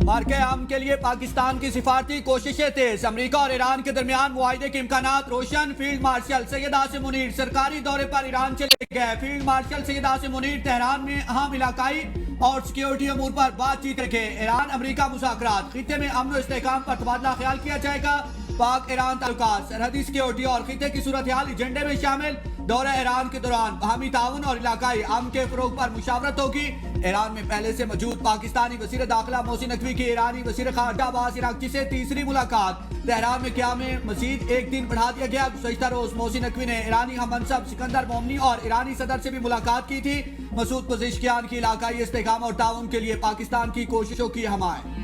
मार्के आम के लिए पाकिस्तान की सिफारती कोशिशें तेज। अमेरिका और ईरान के दरमियान मुआहिदे के इम्कानात रोशन। फील्ड मार्शल सैयद आसिम मुनीर सरकारी दौरे पर ईरान चले गए। Field marshal Syed Asim Munir Tehran में अहम इलाकाई और सिक्योरिटी अमूर पर बातचीत रखे। ईरान अमेरिका मुज़ाकरात, खित्ते में अमन और इस्तेहकाम पर तबादला ख्याल किया जाएगा। पाक ईरान ताल्लुकात, सरहदी सिक्योरिटी और खित्ते की सूरत हाल एजेंडे में शामिल। दौरा ईरान के दौरान बाहमी ताउन और इलाकाई अमन के फरोग पर मुशावरत होगी। ईरान में पहले से मौजूद पाकिस्तानी वज़ीर दाखिला मोहसिन नकवी की ईरानी वज़ीर ख़ारजा अब्बास इराक़ची से तीसरी मुलाकात। तेहरान में क़याम मज़ीद एक दिन बढ़ा दिया गया। गुज़श्ता रोज़ मोहसिन नकवी ने ईरानी हम मनसब सिकंदर मोमनी और ईरानी सदर से भी मुलाकात की थी। मसूद पज़ेश्कियान की इलाकाई इस्तेहकाम और ताउन के लिए पाकिस्तान की कोशिशों की हमायत।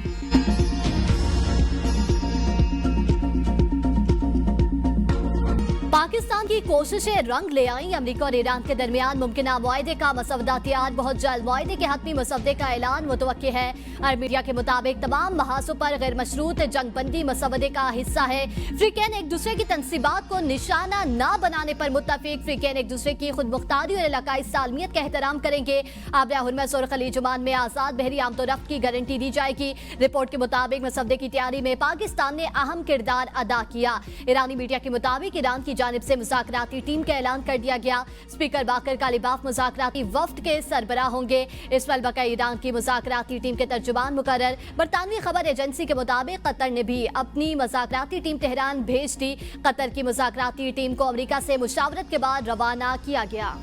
पाकिस्तान की कोशिशें रंग ले आई। अमेरिका और ईरान के दरमियान मुमकिन मुआहदे का मसवदा तैयार। बहुत जल्द मुआहदे के हतमी मसवदे का ऐलान मुतवक्के है। अरब मीडिया के मुताबिक तमाम महासों पर गैर मशरूत जंगबंदी मसवदे का हिस्सा है। फ्रीकैन एक दूसरे की तनसीबात को निशाना न बनाने पर मुत्तफिक। फ्रीकैन एक दूसरे की खुद मुख्तारी और इलाकाई सालमियत का एहतराम करेंगे। आबरा हुर्मुज़ और खलीज ओमान में आज़ाद बहरी आमदोरफ्त की गारंटी दी जाएगी। रिपोर्ट के मुताबिक मसवदे की तैयारी में पाकिस्तान ने अहम किरदार अदा किया। ईरानी मीडिया के मुताबिक ईरान की जानिब से मुज़ाकराती टीम का ऐलान कर दिया गया। स्पीकर बाकर कालिबाफ मुज़ाकराती वफ्द के सरबराह होंगे। इस वक्त बका ईरान की मुज़ाकराती टीम के तर्जुमान मुकर्रर। बरतानवी खबर एजेंसी के मुताबिक कतर ने भी अपनी मुज़ाकराती टीम तेहरान भेज दी। कतर की मुज़ाकराती टीम को अमेरिका से मुशावरत के बाद रवाना किया गया।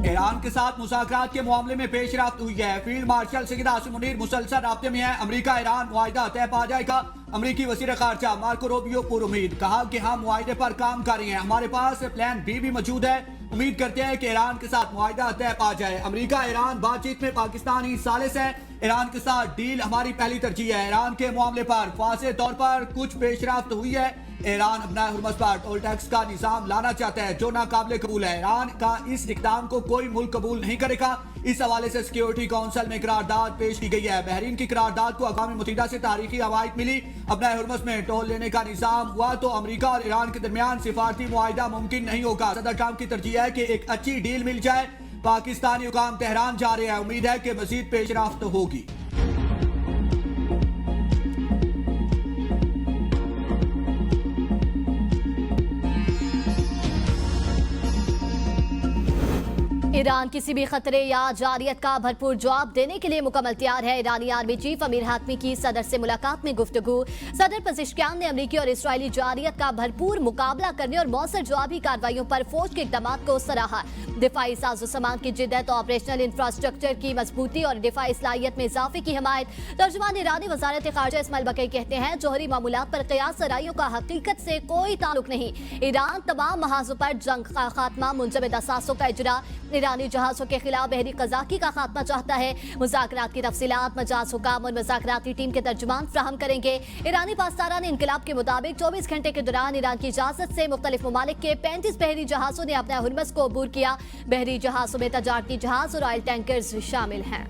ईरान के साथ मुज़ाकरात के मामले में पेशरफ्त हुई है। फील्ड मार्शल सैयद आसिम मुनीर मुसलसल राब्ते में है। अमेरिका ईरान मुआहिदा तय पा जाएगा। अमेरिकी वज़ीर ख़ारजा मार्को रूबियो पुरुमीद, कहा कि हम मुआहिदे पर काम कर रहे हैं, हमारे पास प्लान बी भी मौजूद है। उम्मीद करते हैं कि ईरान के साथ मुआहिदा तय पा जाए। अमेरिका ईरान बातचीत में पाकिस्तान ही सालिस है। ईरान के साथ डील हमारी पहली तरजीह है। ईरान के मामले पर वाज़ेह तौर पर कुछ पेशरफ्त हुई है। ईरान अपना हुर्मुज़ पर टोल टैक्स का निज़ाम लाना चाहता है जो नाकाबिले कबूल है। ईरान का इस इक़दाम को कोई मुल्क कबूल नहीं करेगा। इस हवाले से सिक्योरिटी काउंसिल में करारदाद पेश की गई है। बहरीन की करारदाद को अक़वाम मुत्तहिदा से तारीखी हमायत मिली। अपना हुर्मुज़ में टोल लेने का निज़ाम हुआ तो अमेरिका और ईरान के दरमियान सिफारती मुआहिदा मुमकिन नहीं होगा। सदर ट्रंप की तरजीह है कि एक अच्छी डील मिल जाए। पाकिस्तानी हुकाम तेहरान जा रहे हैं। उम्मीद है कि मज़ीद पेशरफ्त होगी। ईरान किसी भी खतरे या जारियत का भरपूर जवाब देने के लिए मुकम्मल तैयार है। ईरानी आर्मी चीफ अमीर हातमी की सदर से मुलाकात में गुफ्तगू। सदर पज़ेश्कियान ने अमरीकी और इसराइली जारियत का भरपूर मुकाबला करने और मौसर जवाबी कार्रवाइयों पर फौज के इक़दाम को सराहा। दिफाई साजो सामान की जिद्दत, ऑपरेशनल इंफ्रास्ट्रक्चर की मजबूती और दिफाई सलाहियत में इजाफे की हिमायत। तर्जुमान ईरानी वज़ारत ख़ारजा इस्माइल बक़ई कहते हैं जौहरी मामूलात पर क़यास आराइयों का हकीकत से कोई ताल्लुक नहीं। ईरान तमाम महाजों पर जंग का खात्मा, मुंजमद असासों का इजरा, ईरानी जहाजों के खिलाफ बहरी कज़ाकी का खात्मा चाहता है। मुज़ाकरात की तफसीलात मजाज हुकाम और मुज़ाकराती टीम के तर्जुमान फ्राहम करेंगे। ईरानी पासदारान इनकलाब के मुताबिक 24 घंटे के दौरान ईरान की इजाजत से मुख्तलिफ ममालिक के 35 बहरी जहाजों ने अपना हुर्मुज़ को अबूर किया। बहरी जहाजों में तजारती जहाज और ऑयल टैंकर्स शामिल हैं।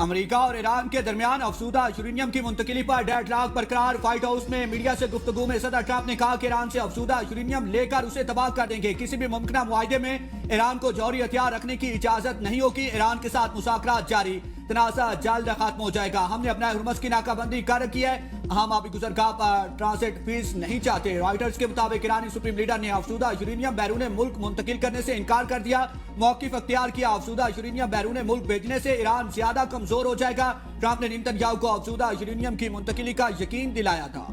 अमेरिका और ईरान के दरमियान अफसूदा यूरेनियम की मुंतकिली पर डेडलॉक बरकरार। व्हाइट हाउस में मीडिया से गुफ्तगू में सदर ट्रंप ने कहा कि ईरान से अफसूदा यूरेनियम लेकर उसे तबाह कर देंगे। किसी भी मुमकिन मुआहिदे में ईरान को जौहरी हथियार रखने की इजाजत नहीं होगी। ईरान के साथ मुज़ाकरात जारी, तनाज़ा जल्द खत्म हो जाएगा। हमने अपना हुर्मुज़ की नाकाबंदी कर रखी है। हम आबी गुज़रगाह पर ट्रांसिट फीस नहीं चाहते। रॉयटर्स के मुताबिक ईरानी सुप्रीम लीडर ने अफसूदा यूरेनियम बैरून मुल्क मुंतकिल करने से इनकार कर दिया। मौक़िफ़ अख्तियार किया। अफसूदा यूरेनियम बैरून मुल्क भेजने से ईरान ज्यादा कमजोर हो जाएगा। ट्रंप ने नेतन्याहू को अफसूदा यूरेनियम की मुंतकिली का यकीन दिलाया था।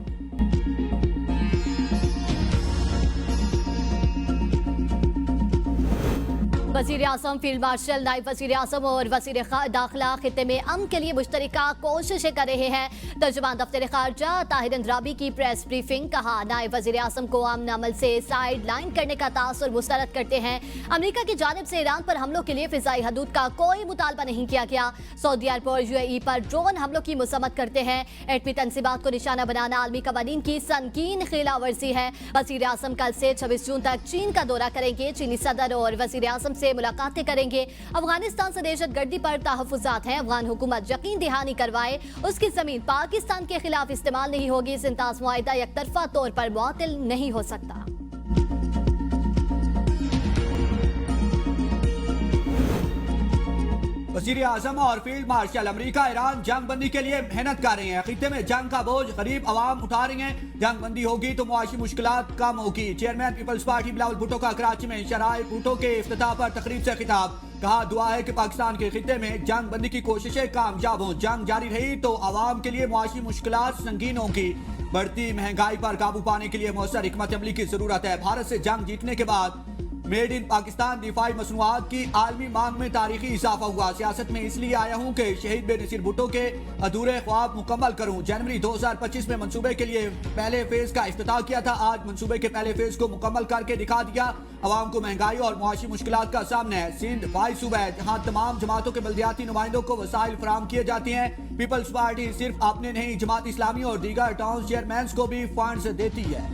वज़ीर आज़म, फील्ड मार्शल, नायब वज़ीर आज़म और वज़ीर दाखिला खित्ते में अमन के लिए मुश्तरका कोशिशें कर रहे हैं। तर्जुमान दफ्तर ख़ारजा ताहिर अंद्राबी की प्रेस ब्रीफिंग, कहा नायब वज़ीर आज़म को अमन अमल से साइड लाइन करने का तासुर मुस्तरद करते हैं। अमेरिका की जानिब से ईरान पर हमलों के लिए फ़िज़ाई हदूद का कोई मुतालबा नहीं किया गया। सऊदी अरब और UAE पर ड्रोन हमलों की मज़म्मत करते हैं। एटमी तनसीबात को निशाना बनाना आलमी कवानीन की संगीन खिलाफ वर्जी है। वज़ीर आज़म कल से 26 जून तक चीन का दौरा करेंगे। चीनी सदर और वज़ीर आज़म से मुलाकातें करेंगे। अफगानिस्तान से दहशत गर्दी पर तहफ़्फ़ुज़ात हैं। अफगान हुकूमत यकीन दहानी करवाए उसकी जमीन पाक पाकिस्तान के खिलाफ इस्तेमाल नहीं होगी। सिंतास मुआहिदा एकतरफा तौर पर मुअत्तल नहीं हो सकता। वज़ीर आज़म और फील्ड मार्शल अमेरिका ईरान जंग बंदी के लिए मेहनत कर रहे हैं। खित्ते में जंग का बोझ गरीब आवाम उठा रही हैं। जंग बंदी होगी तो मुआशी मुश्किलात कम होगी। चेयरमैन पीपल्स पार्टी बिलावल भुट्टो का कराची में शराय भुट्टो के इफ्तिताह पर तकरीब से खिताब। कहा दुआ है कि पाकिस्तान के खित्ते में जंग बंदी की कोशिशें कामयाब हों। जंग जारी रही तो आवाम के लिए मुआशी मुश्किलात संगीन होंगी। बढ़ती महंगाई पर काबू पाने के लिए मौसर हिकमत अमली की जरूरत है। भारत से जंग जीतने के बाद मेड इन पाकिस्तान दिफाई मसनूआत की आलमी मांग में तारीखी इजाफा हुआ। सियासत में इसलिए आया हूं कि शहीद बेनजीर भुट्टो के अधूरे ख्वाब मुकम्मल करूं। जनवरी 2025 में मंसूबे के लिए पहले फेज का इफ्तिताह किया था। आज मंसूबे के पहले फेज को मुकम्मल करके दिखा दिया। अवाम को महंगाई और मुआशी मुश्किलात का सामना है। सिंध वाई सूबा है जहाँ तमाम जमातों के बल्दियाती नुमाइंदों को वसाइल फराहम किए जाते हैं। पीपल्स पार्टी सिर्फ अपने नहीं जमात इस्लामी और दीगर टाउन चेयरमैन को भी फंड्स देती है।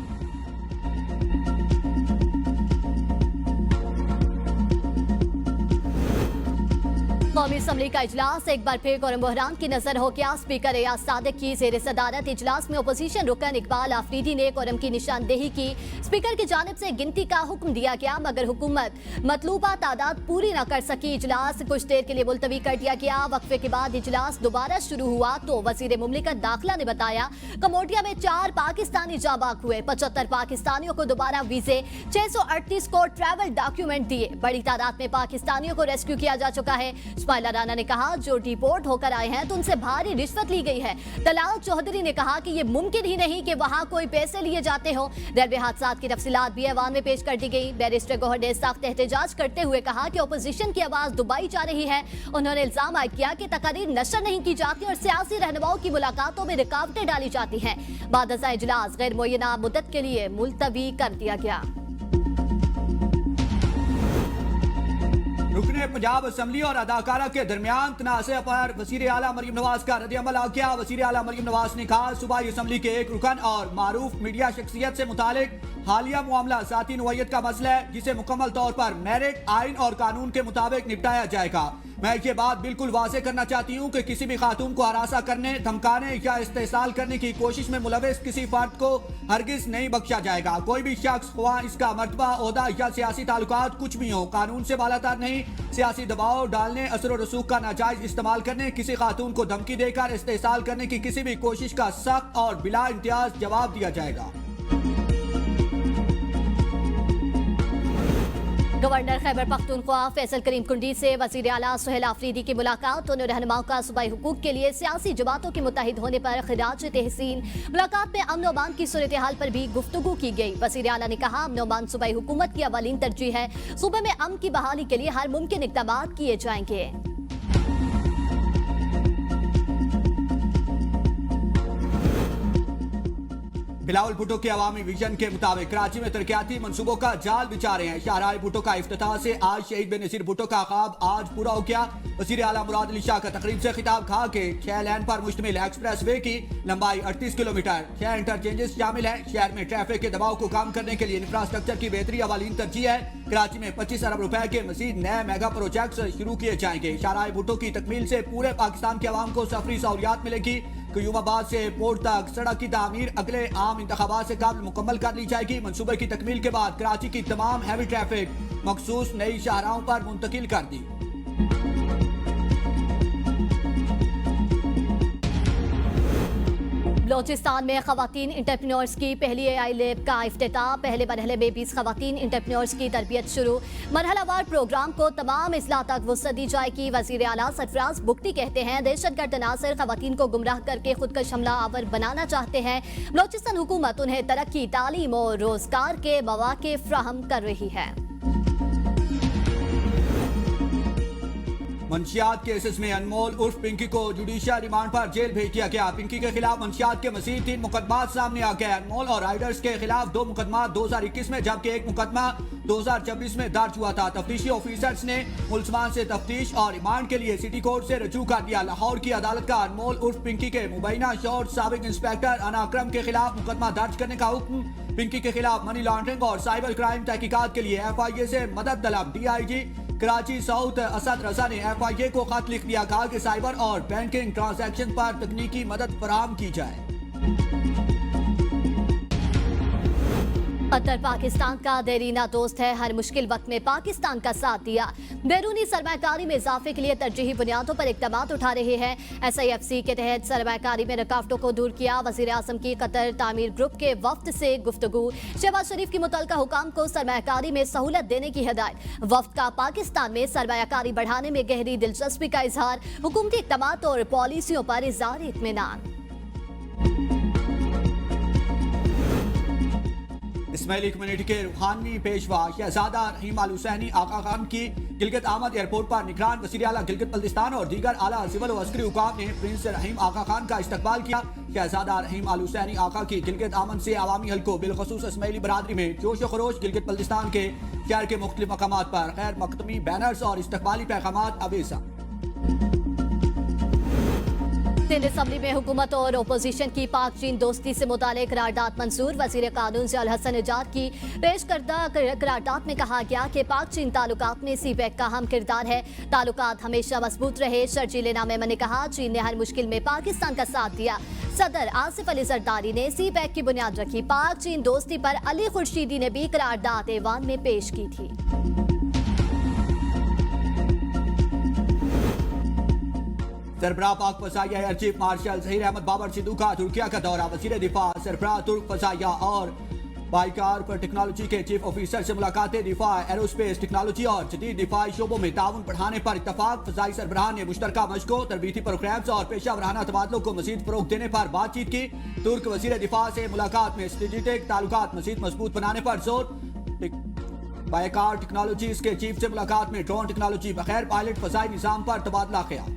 कौमी असम्बली का इजलास एक बार फिर कोरम बहरान की नजर हो गया। स्पीकर एयाज सादिक की जेर सदारत इजलास में अपोजिशन रुकन इकबाल आफरीदी ने कोरम की निशानदेही की। स्पीकर की जानिब से गिनती का हुक्म दिया गया मगर हुकूमत मतलूबा तादाद पूरी न कर सकी। इजलास कुछ देर के लिए मुलतवी कर दिया गया। वक्फे के बाद इजलास दोबारा शुरू हुआ तो वजीर मुमलिकत दाखिला ने बताया कमोडिया में 4 पाकिस्तानी जाबाक हुए। 75 पाकिस्तानियों को दोबारा वीजे, 638 को ट्रैवल डॉक्यूमेंट दिए। बड़ी तादाद में पाकिस्तानियों को रेस्क्यू किया जा चुका है। इस्माइला राना ने कहा जो डिपोर्ट होकर आए हैं तो उनसे भारी रिश्वत ली गई है। तलाल चौधरी ने कहा कि ये मुमकिन ही नहीं कि वहां कोई पैसे लिए जाते हो। रेलवे हादसात की तफसीलात भी ऐवान में पेश कर दी गई। बैरिस्टर गौहर ने सख्त एहतजाज करते हुए कहा कि अपोजिशन की आवाज दबाई जा रही है। उन्होंने इल्जाम आयद किया कि तकारीर नशर नहीं की जाती और सियासी रहनुमाओं की मुलाकातों में रुकावटें डाली जाती हैं। बाद अज़ा इजलास गैर मुय्यना मुद्दत के लिए मुलतवी कर दिया गया। रुकने पंजाब असम्बली और अदाकारा के दरमियान तनाज़े पर वज़ीर आला मरीम नवाज का रद्द-ए-अमल आ गया। वज़ीर आला मरीम नवाज ने कहा सूबाई असम्बली के एक रुकन और मारूफ मीडिया शख्सियत से मुतालिक हालिया मामला ज़ाती नौइयत का मसला है जिसे मुकम्मल तौर पर मेरिट आइन और कानून के मुताबिक निपटाया जाएगा। मैं ये बात बिल्कुल वाज़े करना चाहती हूँ कि किसी भी खातून को हरासा करने, धमकाने या इस्तेसाल करने की कोशिश में मुलविस किसी फर्द को हरगिज नहीं बख्शा जाएगा। कोई भी शख्स ख्वाह इसका मर्तबा, ओहदा या सियासी ताल्लुकात कुछ भी हो, कानून से बालातर नहीं, सियासी दबाव डालने, असर और रसूख का नाजायज इस्तेमाल करने, किसी खातून को धमकी देकर इस्तेसाल करने की किसी भी कोशिश का सख्त और बिला इम्तियाज जवाब दिया जाएगा। गवर्नर खैबर पख्तूनख्वा फैसल करीम कुंडी से वज़ीर आला सुहेल आफरीदी की मुलाकात। दोनों रहनुमाओं का सूबाई हुकूक के लिए सियासी जमातों के मुत्तहिद होने पर खिराज तहसीन। मुलाकात में अमन अमान की सूरत हाल पर भी गुफ्तगू की गई। वज़ीर आला ने कहा अमन अमान सूबाई हुकूमत की अवलीन तरजीह है। सूबे में अमन की बहाली के लिए हर मुमकिन इक़दाम किए जाएंगे। बिलावल भुट्टो के अवामी विजन के मुताबिक कराची में तरक्याती मंसूबों का जाल बिछा रहे हैं। शाहराह भुट्टो का इफ्तिताह से आज शहीद बेनजीर भुट्टो का ख्वाब आज पूरा हो गया। वज़ीर आला मुराद अली शाह का तकरीब से खिताब कहा कि 6 लेन पर मुश्तमिल एक्सप्रेस वे की लंबाई 38 किलोमीटर, 6 इंटरचेंजेस शामिल है। शहर में ट्रैफिक के दबाव को कम करने के लिए इंफ्रास्ट्रक्चर की बेहतरी अवालीन तरजीह है। कराची में 25 अरब रुपए के मजीद नए मेगा प्रोजेक्ट शुरू किए जाएंगे। शाहराह भुट्टो की तकमील से पूरे पाकिस्तान के अवाम को सफरी सहूलियात मिलेगी। क्यूमाबाद से एयरपोर्ट तक सड़क की तामीर अगले आम इंतखाबात से कबल मुकम्मल कर ली जाएगी। मंसूबे की तकमील के बाद कराची की तमाम हैवी ट्रैफिक मखसूस नई शाहराहों पर मुंतकिल कर दी। बलोचिस्तान में खवातीन इंटरप्रेन्योर्स की पहली AI लैब का इफ्तिताह। पहले मरहले में 20 खवातीन इंटरप्रेन्योर्स की तरबियत शुरू। मरहलावार प्रोग्राम को तमाम इस्लाह तक वसअत दी जाएगी। वज़ीर आला सरफराज बुगटी कहते हैं दहशतगर्द अनासर खवातीन को गुमराह करके खुदकश हमला आवर बनाना चाहते हैं। बलोचिस्तान हुकूमत उन्हें तरक्की, तालीम और रोजगार के मौके फ्राहम कर रही है। मंशियात केसेस में अनमोल उर्फ पिंकी को जुडिशियल रिमांड पर जेल भेज दिया गया। पिंकी के खिलाफ मंशियात के मजीद 3 मुकदमा सामने आ गए। अनमोल और राइडर्स के खिलाफ 2 मुकदमा 2021 में जबकि 1 मुकदमा 2024 में दर्ज हुआ था। तफ्तीशी ऑफिसर्स ने मुल्जमान से तफ्तीश और रिमांड के लिए सिटी कोर्ट से रजू कर दिया। लाहौर की अदालत का अनमोल उर्फ पिंकी के मुबैना शोर साबिक इंस्पेक्टर अना अकरम के खिलाफ मुकदमा दर्ज करने का हुक्म। पिंकी के खिलाफ मनी लॉन्ड्रिंग और साइबर क्राइम तहकीकात के लिए FIA से मदद तलब। DIG कराची साउथ असद रजा ने FIA को खत लिख दिया, कहा कि साइबर और बैंकिंग ट्रांजैक्शन पर तकनीकी मदद फराहम की जाए। कतर पाकिस्तान का देरीना दोस्त है, हर मुश्किल वक्त में पाकिस्तान का साथ दिया। बैरूनी सरमायाकारी में इजाफे के लिए तरजीही बुनियादों पर इकदाम उठा रहे हैं। SIFC के तहत सरमायाकारी में रुकावटों को दूर किया। वजीर आजम की कतर तामीर ग्रुप के वफ्द से गुफ्तगू। शहबाज शरीफ की मुतल्लिका हुकाम को सरमायाकारी में सहूलत देने की हिदायत। वफ्द का पाकिस्तान में सरमायाकारी बढ़ाने में गहरी दिलचस्पी का इजहार। हुकूमती इक़दाम और पॉलिसियों पर इज़हार इत्मीनान। इस्माइली कम्युनिटी के रूहानी पेशवा शहजादा रहीम आल हुसैनी आका खान की गिलगित आमद एयरपोर्ट पर निगरान वज़ीर आला गिलगित बल्तिस्तान और दीगर आला सिविल व अस्करी हुकाम ने प्रिंस रहीम आका खान का इस्तकबाल किया। शहजादा रहीम आल हुसैनी आका की गिलगित आमद से अवामी हल्कों बिलखसूस इस्माइली बरादरी में जोश खरोश। गिलगित बल्तिस्तान के शहर के मुख्तलिफ मकामात पर गैर मकतमी बैनर्स और इस्तकबाली पैगामात अवेसा। सिंध असम्बली में हुकूमत और अपोजिशन की पाक चीन दोस्ती से मुतालिक करारदाद मंजूर। वजीर कानून ज़ियाउल हसन निजात की पेश करदा करारदाद में कहा गया कि पाक चीन ताल्लुकात में CPEC का अहम किरदार है। ताल्लुकात हमेशा मजबूत रहे। शर्जीले नामे ने कहा, चीन ने हर मुश्किल में पाकिस्तान का साथ दिया। सदर आसिफ अली जरदारी ने CPEC की बुनियाद रखी। पाक चीन दोस्ती पर अली खुर्शीदी ने भी करारदाद ऐवान में पेश की थी। सरबराह पाक फसाया air chief marshal Zaheer Ahmed Babar Sidhu का तुर्किया का दौरा। वज़ीर दिफा सरबराह तुर्क फसाया और बाइकार पर टेक्नोलॉजी के चीफ ऑफिसर से मुलाकातें। दिफा, एरोस्पेस टेक्नोलॉजी और जदीद दिफाई शोबों में ताउन बढ़ाने पर इत्तफाक। फजाई सरबराह ने मुश्तरका मशकों, तरबीती प्रोग्राम्स और पेशा वराना तबादलों को मजीद फरोग देने पर बातचीत की। तुर्क वज़ीर दिफा से मुलाकात में स्ट्रेटेजिक ताल्लुकात मजीद मजबूत बनाने पर जोर। बाइकार टेक्नोलॉजीज के चीफ से मुलाकात में ड्रोन टेक्नोलॉजी बगैर पायलट फजाई निजाम पर तबादला किया।